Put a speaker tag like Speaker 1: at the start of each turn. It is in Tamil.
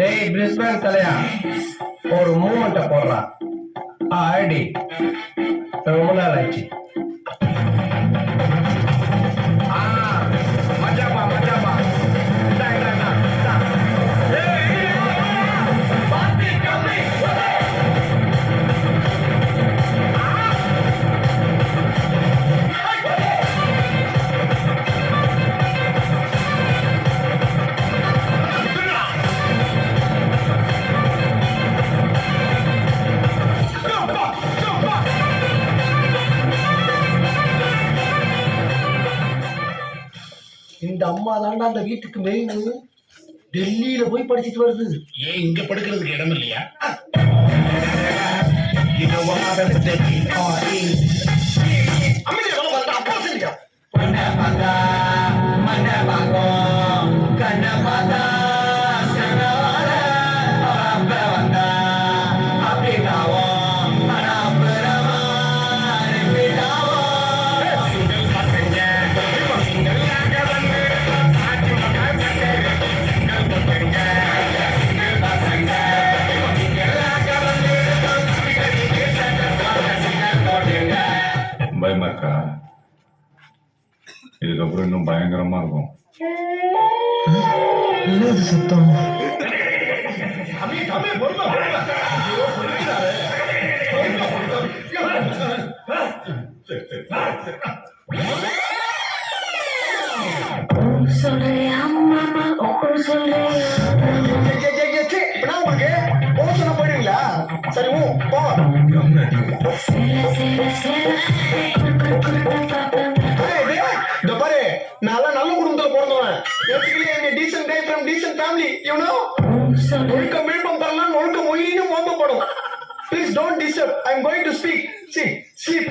Speaker 1: டேய் பிரிஸ்பேன் தலையா ஒரு மூமெண்ட்டை போடுறா ஐடி ரொம்ப நாள் ஆச்சு. மச்சாப்பா மச்சாப்பா இந்த அம்மா தாண்டா அந்த வீட்டுக்கு மெயின். டெல்லியில போய் படிச்சுட்டு வருது.
Speaker 2: ஏன் இங்க படுக்கிறதுக்கு இடம் இல்லையா?
Speaker 3: பயமா இருக்கா? இதுக்கப்புறம் இன்னும் பயங்கரமா இருக்கும்.
Speaker 1: சுத்தம் போயிடுவீங்களா? சரி பாரு, நான் நல்ல குடும்பத்துல பிறந்தவன். Decent guy from decent family, you know. ஒழுக்கம் விழுப்பம் தரலாம், ஒழுக்கம் மொழின்னு மோப்பப்படும். Please don't disturb. I'm going to speak. See, sleep.